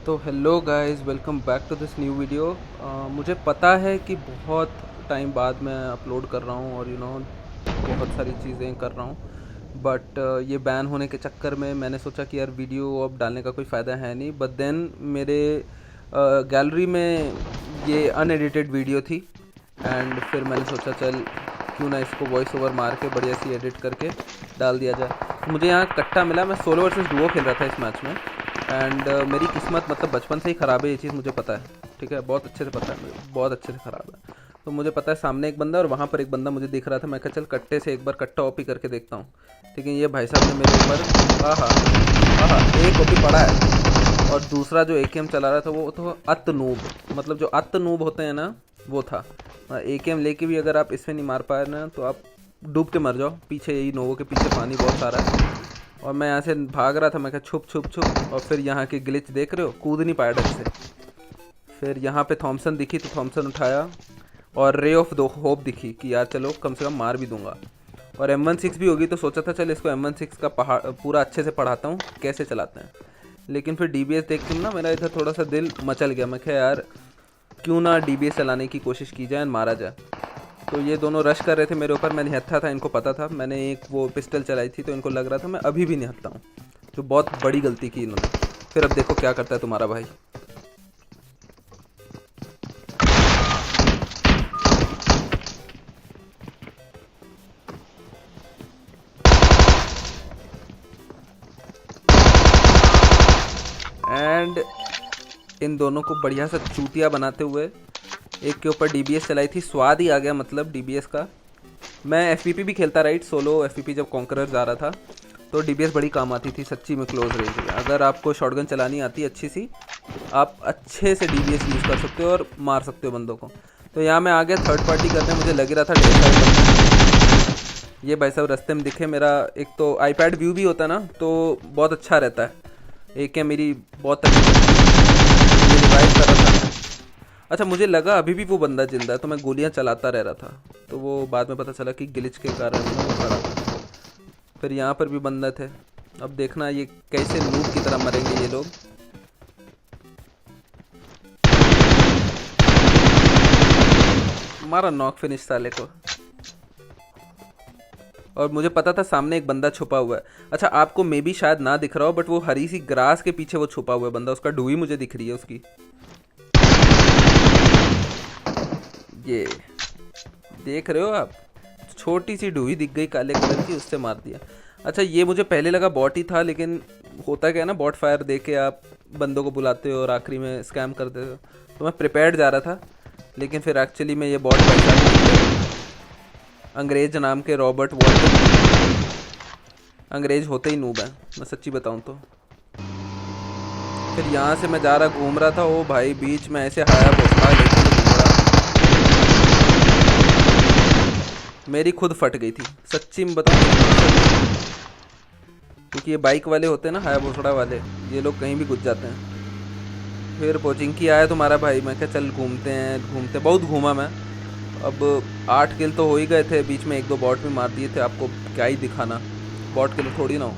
तो hello guys, welcome back to this new video. मुझे पता है कि बहुत टाइम बाद मैं अपलोड कर रहा हूँ और बहुत सारी चीज़ें कर रहा हूँ, बट ये बैन होने के चक्कर में मैंने सोचा कि यार वीडियो अब डालने का कोई फ़ायदा है नहीं। बट देन मेरे गैलरी में ये अनएडिटेड वीडियो थी एंड फिर मैंने सोचा चल क्यों ना इसको वॉइस ओवर मार के बढ़िया सी एडिट करके डाल दिया जाए। तो मुझे यहाँ कट्टा मिला। मैं सोलो वर्सेस डुओ खेल रहा था इस मैच में एंड मेरी किस्मत मतलब बचपन से ही ख़राब है, ये चीज़ मुझे पता है। ठीक है, बहुत अच्छे से पता है मुझे, बहुत अच्छे से ख़राब है। तो मुझे पता है सामने एक बंदा और वहाँ पर एक बंदा मुझे दिख रहा था। मैं कहा चल कट्टे से एक बार कट्टा ओपी करके देखता हूँ। लेकिन ये भाई साहब ने मेरे ऊपर आहा आहा एक ओपी पड़ा है और दूसरा जो एकेएम चला रहा था वो तो अत नूब, मतलब जो अत नूब होते हैं ना वो था। एकेएम लेके भी अगर आप इसमें नहीं मार पाए ना तो आप डूब के मर जाओ। पीछे यही नोवो के पीछे पानी बहुत सारा है और मैं यहाँ से भाग रहा था। मैं कहा छुप छुप छुप, और फिर यहाँ के ग्लिच देख रहे हो, कूद नहीं पाया ढंग से। फिर यहाँ पे थॉमसन दिखी तो थॉमसन उठाया और रे ऑफ दो होप दिखी कि यार चलो कम से कम मार भी दूंगा। और M16 भी होगी तो सोचा था चल इसको M16 का पहाड़ पूरा अच्छे से पढ़ाता हूँ कैसे चलाते हैं। लेकिन फिर DBS देख के ना मेरा इधर थोड़ा सा दिल मचल गया। मैं कहा यार क्यों ना DBS चलाने की कोशिश की जाए, मारा जाए। तो ये दोनों रश कर रहे थे मेरे ऊपर, मैं निहत्था था, इनको पता था। मैंने एक वो पिस्टल चलाई थी तो इनको लग रहा था मैं अभी भी निहत्था हूँ, जो बहुत बड़ी गलती की इन्होंने। फिर अब देखो क्या करता है तुम्हारा भाई। एंड इन दोनों को बढ़िया सा चूतिया बनाते हुए एक के ऊपर DBS चलाई थी। स्वाद ही आ गया मतलब DBS का। मैं FPP भी खेलता, राइट, सोलो FPP जब कॉन्करर जा रहा था तो DBS बड़ी काम आती थी सच्ची में क्लोज रेंज में। अगर आपको शॉटगन चलानी आती अच्छी सी, आप अच्छे से DBS यूज़ कर सकते हो और मार सकते हो बंदों को। तो यहाँ मैं आ गया थर्ड पार्टी करने। मुझे लग रहा था ढेर सारे बंदे। ये भाई साहब रास्ते में दिखे। मेरा एक तो iPad व्यू भी होता ना तो बहुत अच्छा रहता है। एक है मेरी बहुत तकलीफ रिवाइव कर रहा था। अच्छा, मुझे लगा अभी भी वो बंदा जिंदा है तो मैं गोलियां चलाता रह रहा था। तो वो बाद में पता चला कि ग्लिच के कारण वो खड़ा था। फिर यहाँ पर भी बंदा थे। अब देखना ये कैसे नूब की तरह मरेंगे ये लोग। मारा नॉक फिनिश साले को। और मुझे पता था सामने एक बंदा छुपा हुआ है। अच्छा, आपको मे बी शायद ना दिख रहा हो बट वो हरी सी ग्रास के पीछे वो छुपा हुआ है बंदा, उसका डुई मुझे दिख रही है उसकी। ये देख रहे हो आप, छोटी सी डुई दिख गई काले कलर की, उससे मार दिया। अच्छा, ये मुझे पहले लगा बॉट ही था, लेकिन होता क्या है ना, बॉट फायर दे के आप बंदों को बुलाते हो और आखिरी में स्कैम कर देते हो। तो मैं प्रिपेयर्ड जा रहा था लेकिन फिर एक्चुअली में ये बॉट अंग्रेज नाम के रॉबर्ट वॉल्टर। अंग्रेज होते ही नूब है, मैं सच्ची बताऊं तो। फिर यहाँ से मैं जा रहा घूम रहा था, ओ भाई बीच में ऐसे हाया भोसड़ा लेके घूम रहा, मेरी खुद फट गई थी सच्ची में बताऊं। क्योंकि ये बाइक वाले होते हैं ना, हाया भोसड़ा वाले, ये लोग कहीं भी घुस जाते हैं। फिर पोचिंकी आया तुम्हारा भाई। मैं क्या चल घूमते हैं घूमते, बहुत घूमा मैं। अब 8 किल तो हो ही गए थे, बीच में 1-2 बॉट भी मार दिए थे। आपको क्या ही दिखाना, बॉट किल थोड़ी ना हो।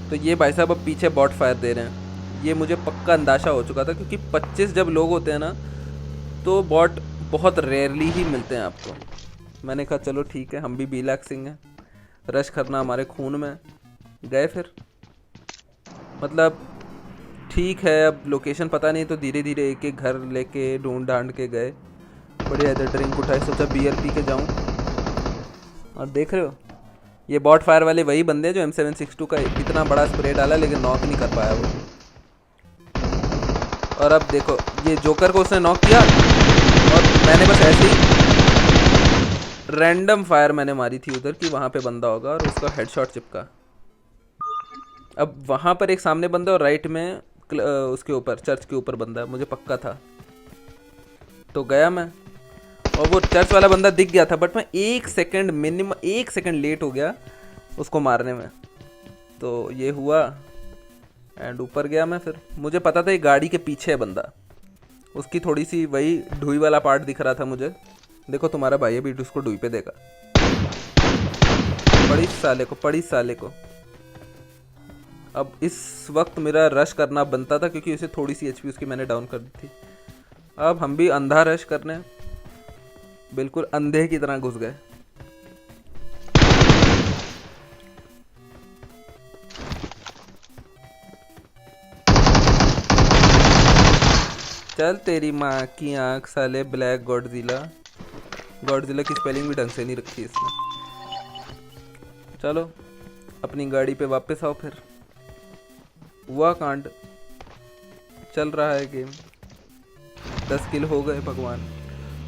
तो ये भाई साहब अब पीछे बॉट फायर दे रहे हैं। ये मुझे पक्का अंदाज़ा हो चुका था क्योंकि 25 जब लोग होते हैं ना तो बॉट बहुत रेयरली ही मिलते हैं आपको। मैंने कहा चलो ठीक है, हम भी बीलाक सिंह हैं, रश करना हमारे खून में। गए फिर, मतलब ठीक है, अब लोकेशन पता नहीं तो धीरे धीरे एक एक घर लेके ढूंढ ढांड के गए। बढ़िया इधर ड्रिंक उठाए, सोचा बियर पी के जाऊँ। और देख रहे हो ये बॉट फायर वाले वही बंदे जो M762 का इतना बड़ा स्प्रे डाला लेकिन नॉक नहीं कर पाया वो। और अब देखो ये जोकर को उसने नॉक किया और मैंने बस ऐसे ही रैंडम फायर मैंने मारी थी उधर कि वहाँ पे बंदा होगा और उसका हेडशॉट चिपका। अब वहाँ पर एक सामने बंदा और राइट में उसके ऊपर चर्च के ऊपर बंदा है, मुझे पक्का था। तो गया मैं और वो चर्च वाला बंदा दिख गया था बट मैं 1 सेकंड, मिनिमम 1 सेकंड लेट हो गया उसको मारने में। तो ये हुआ एंड ऊपर गया मैं। फिर मुझे पता था ये गाड़ी के पीछे है बंदा, उसकी थोड़ी सी वही ढुई वाला पार्ट दिख रहा था मुझे। देखो तुम्हारा भाई अभी उसको ढुई पे देगा, पड़ी साले को, पड़ी साले को। अब इस वक्त मेरा रश करना बनता था क्योंकि उसे थोड़ी सी एचपी उसकी मैंने डाउन कर दी थी। अब हम भी अंधा रश करने बिल्कुल अंधे की तरह घुस गए। चल तेरी माँ की आँख साले ब्लैक गॉडजिला। गॉडजिला की स्पेलिंग भी ढंग से नहीं रखी इसने। चलो अपनी गाड़ी पे वापस आओ। फिर हुआ कांड, चल रहा है गेम। 10 किल हो गए।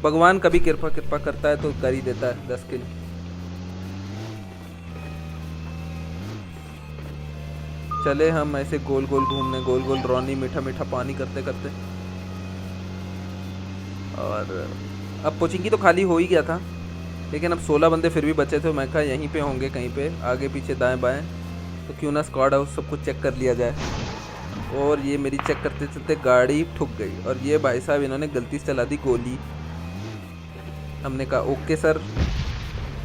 भगवान कभी कृपा करता है तो कर ही देता है 10 किल। चले हम ऐसे गोल गोल घूमने, गोल गोल रौनी मीठा मीठा पानी करते करते। और अब पोचिंकी तो खाली हो ही गया था, लेकिन अब 16 बंदे फिर भी बचे थे। मैं कहा यहीं पे होंगे कहीं पे, आगे पीछे दाएं बाएं, तो क्यों ना स्क्वाड हाउस सब कुछ चेक कर लिया जाए। और ये मेरी चेक करते चलते गाड़ी ठुक गई और ये भाई साहब इन्होंने गलती से चला दी गोली। हमने कहा okay sir,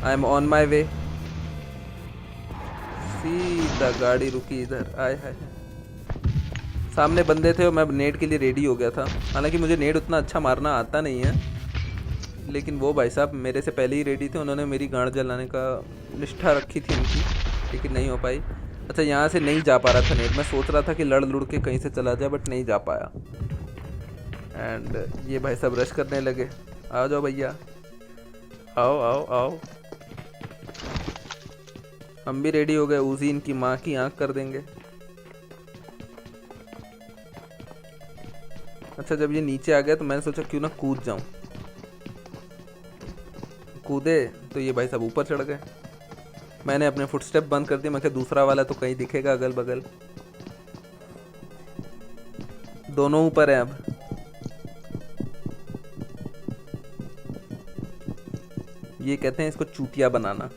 I am on my way. सीधा गाड़ी रुकी इधर। आए हाय, सामने बंदे थे और मैं नेट के लिए रेडी हो गया था। हालांकि मुझे नेट उतना अच्छा मारना आता नहीं है, लेकिन वो भाई साहब मेरे से पहले ही रेडी थे। उन्होंने मेरी गांड जलाने का निष्ठा रखी थी उनकी, लेकिन नहीं हो पाई। अच्छा यहाँ से नहीं जा पा रहा था नेट। मैं सोच रहा था कि लड़ लुड़ के कहीं से चला जाए, बट नहीं जा पाया। एंड ये भाई साहब रश करने लगे। आ जाओ भैया, आओ आओ आओ। हम भी रेडी हो गए। उसी इनकी माँ की आँख कर देंगे। अच्छा जब ये नीचे आ गया तो मैंने सोचा क्यों ना कूद जाऊं। कूदे तो ये भाई साहब ऊपर चढ़ गए। मैंने अपने फुटस्टेप बंद कर दिए। मैं कहा दूसरा वाला तो कहीं दिखेगा अगल बगल। दोनों ऊपर हैं अब। ये कहते हैं इसको चूतिया बनाना।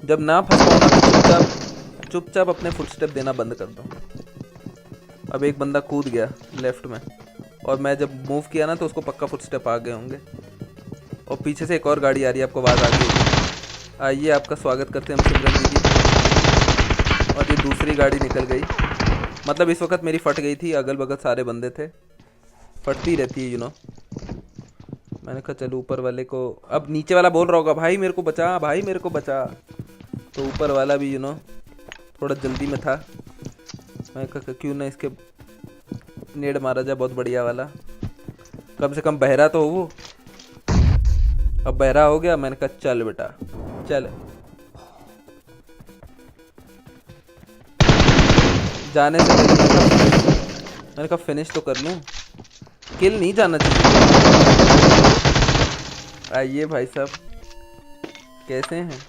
जब ना फंस पाओ ना तो चुपचाप अपने फुटस्टेप देना बंद कर दो। अब एक बंदा कूद गया लेफ्ट में, और मैं जब मूव किया ना तो उसको पक्का फुटस्टेप आ गए होंगे। और पीछे से एक और गाड़ी आ रही है, आपको आवाज़ आ रही होगी। आइए आपका स्वागत करते हैं हम सिमरन दीदी। और ये दूसरी गाड़ी निकल गई। मतलब इस वक्त मेरी फट गई थी, अगल बगल सारे बंदे थे। फटती रहती है मैंने कहा चलो ऊपर वाले को। अब नीचे वाला बोल रहा होगा भाई मेरे को बचा, भाई मेरे को बचा। तो ऊपर वाला भी थोड़ा जल्दी में था। मैं कहा क्यों ना इसके नेड मारा जाए, बहुत बढ़िया वाला। कम से कम बहरा तो हो वो। अब बहरा हो गया। मैंने कहा चल बेटा चल। जाने से मैंने कहा फिनिश तो कर लूं, किल नहीं जाना चाहिए। आइए भाई साहब, कैसे हैं?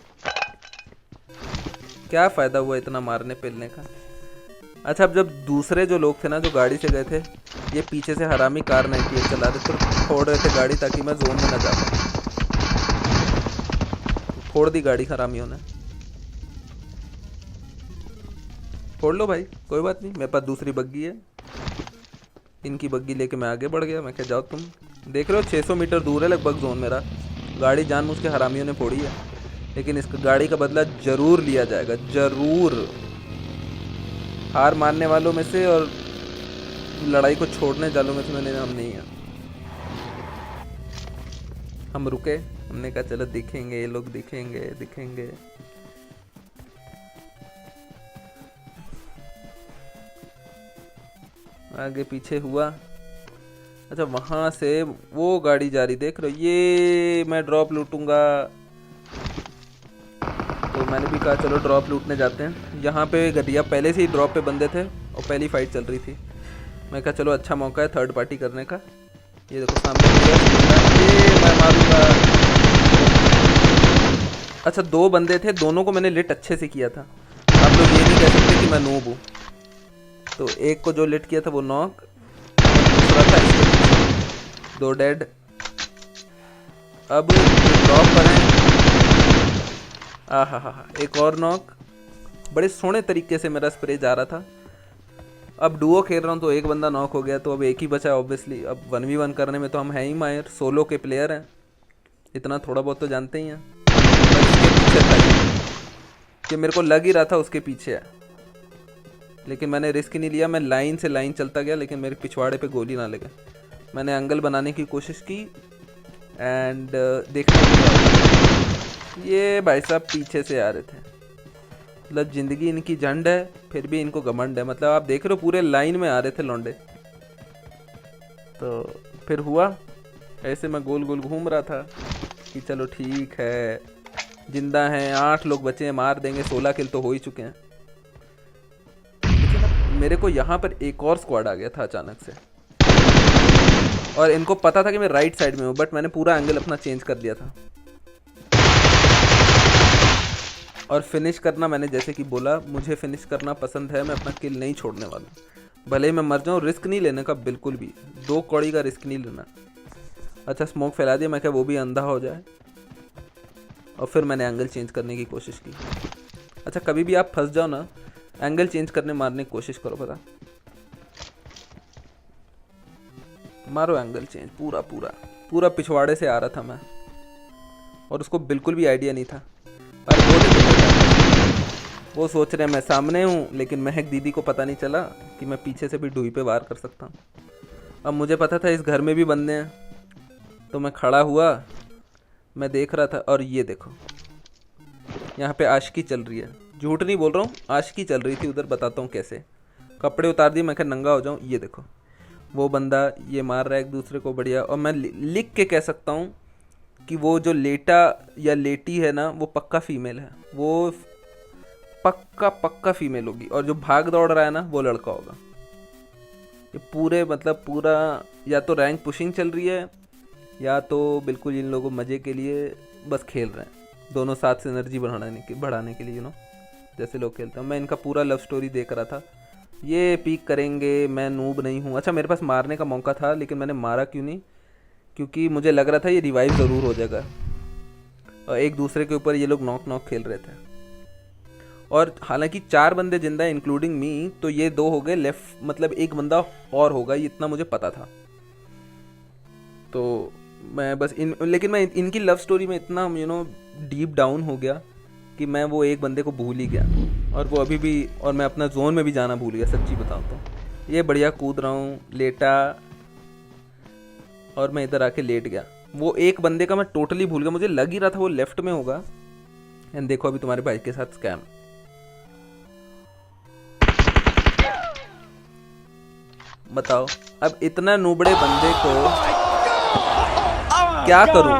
क्या फ़ायदा हुआ इतना मारने पेलने का। अच्छा अब जब दूसरे जो लोग थे ना जो गाड़ी से गए थे, ये पीछे से हरामी कार 98 चला रहे थे, फोड़ रहे थे गाड़ी ताकि मैं जोन में ना जा पाऊँ। फोड़ दी गाड़ी हरामियों ने। फोड़ लो भाई, कोई बात नहीं, मेरे पास दूसरी बग्गी है। इनकी बग्गी लेके मैं आगे बढ़ गया। मैं कह जाओ तुम। देख रहे हो 600 मीटर दूर है लगभग जोन मेरा। गाड़ी जानबूझ के हरामियों ने फोड़ी है, लेकिन इस गाड़ी का बदला जरूर लिया जाएगा, जरूर। हार मानने वालों में से और लड़ाई को छोड़ने वालों में से मैंने हम नहीं है। हम रुके, हमने कहा चलो दिखेंगे ये लोग, दिखेंगे दिखेंगे। आगे पीछे हुआ। अच्छा वहाँ से वो गाड़ी जा रही, देख रहे हो, ये मैं ड्रॉप लूटूंगा। तो मैंने भी कहा चलो ड्रॉप लूटने जाते हैं। यहाँ पे घटिया पहले से ही ड्रॉप पे बंदे थे और पहली फाइट चल रही थी। मैं कहा चलो अच्छा मौका है थर्ड पार्टी करने का। ये देखो सामने ये मैं मारूंगा। अच्छा 2 बंदे थे, दोनों को मैंने लिट अच्छे से किया था। आप लोग ये नहीं कह सकते कि मैं नूब हूँ। तो एक को जो लिट किया था वो नॉक, दूसरा था इसके पीछे, 2 डेड। अब ड्रॉप पर हैं। हा एक और नॉक। बड़े सोने तरीके से मेरा स्प्रे जा रहा था। अब डुओ खेल रहा हूँ तो एक बंदा नॉक हो गया, तो अब एक ही बचा ऑब्वियसली। अब 1v1 करने में तो हम हैं ही माहिर, सोलो के प्लेयर हैं, इतना थोड़ा बहुत तो जानते ही हैं। इसके पीछे था ये मेरे को लग ही रहा था उसके पीछे है। लेकिन मैंने रिस्क नहीं लिया, मैं लाइन से लाइन चलता गया, लेकिन मेरे पिछवाड़े पे गोली ना लगे। मैंने एंगल बनाने की कोशिश की एंड देखने को ये भाई साहब पीछे से आ रहे थे। मतलब ज़िंदगी इनकी झंड है, फिर भी इनको घमंड है। मतलब आप देख रहे हो पूरे लाइन में आ रहे थे लौंडे। तो फिर हुआ ऐसे, मैं गोल गोल घूम रहा था कि चलो ठीक है, जिंदा हैं, 8 लोग बचे हैं, मार देंगे, 16 किल तो हो ही चुके हैं। लेकिन अब मेरे को यहाँ पर एक और स्क्वाड आ गया था अचानक से, और इनको पता था कि मैं राइट साइड में हूँ, बट मैंने पूरा एंगल अपना चेंज कर दिया था। और फिनिश करना, मैंने जैसे कि बोला, मुझे फिनिश करना पसंद है, मैं अपना किल नहीं छोड़ने वाला। भले ही मैं मर जाऊँ, रिस्क नहीं लेने का बिल्कुल भी, 2 कौड़ी का रिस्क नहीं लेना। अच्छा स्मोक फैला दिया, मैं क्या वो भी अंधा हो जाए। और फिर मैंने एंगल चेंज करने की कोशिश की। अच्छा कभी भी आप फंस जाओ ना, एंगल चेंज करने मारने की कोशिश करो, पता मारो एंगल चेंज। पूरा पूरा पूरा पिछवाड़े से आ रहा था मैं, और उसको बिल्कुल भी आइडिया नहीं था। पर वो सोच रहे मैं सामने हूँ, लेकिन महक दीदी को पता नहीं चला कि मैं पीछे से भी ढूई पे वार कर सकता हूँ। अब मुझे पता था इस घर में भी बंदे हैं, तो मैं खड़ा हुआ, मैं देख रहा था। और ये देखो यहाँ पे आशिकी चल रही है, झूठ नहीं बोल रहा हूँ, आशिकी चल रही थी उधर। बताता हूँ कैसे। कपड़े उतार दिए, मैं क्या नंगा हो जाऊँ। ये देखो वो बंदा ये मार रहा है एक दूसरे को, बढ़िया। और मैं लिख के कह सकता हूँ कि वो जो लेटा या लेटी है ना, वो पक्का फीमेल है, वो पक्का पक्का फीमेल होगी। और जो भाग दौड़ रहा है ना, वो लड़का होगा। ये पूरे मतलब पूरा या तो रैंक पुशिंग चल रही है, या तो बिल्कुल इन लोगों मज़े के लिए बस खेल रहे हैं, दोनों साथ से एनर्जी बढ़ाने के लिए, जैसे लोग खेलते हैं। मैं इनका पूरा लव स्टोरी देख रहा था, ये पीक करेंगे, मैं नूब नहीं हूँ। अच्छा मेरे पास मारने का मौका था, लेकिन मैंने मारा क्यों नहीं, क्योंकि मुझे लग रहा था ये रिवाइव ज़रूर हो जाएगा। और एक दूसरे के ऊपर ये लोग नॉक नॉक खेल रहे थे, और हालांकि 4 बंदे जिंदा है इंक्लूडिंग मी, तो ये 2 हो गए लेफ्ट, मतलब एक बंदा और होगा, ये इतना मुझे पता था। तो मैं बस लेकिन मैं इनकी लव स्टोरी में इतना डीप डाउन हो गया कि मैं वो एक बंदे को भूल ही गया, और वो अभी भी, और मैं अपना जोन में भी जाना भूल गया, सच्ची बताऊँ तो। ये बढ़िया कूद रहा हूँ, लेटा, और मैं इधर आके लेट गया। वो एक बंदे का मैं टोटली भूल गया, मुझे लग ही रहा था वो लेफ्ट में होगा। एंड देखो अभी तुम्हारे भाई के साथ स्कैम। बताओ अब इतना नूबड़े बंदे को क्या करूं,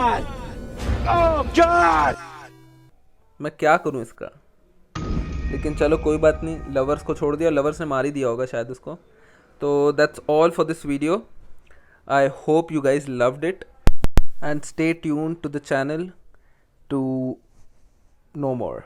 मैं क्या करूं इसका। लेकिन चलो कोई बात नहीं, लवर्स को छोड़ दिया, लवर्स ने मार ही दिया होगा शायद उसको। तो that's all for this video. I hope you guys loved it, and stay tuned to the channel to know more.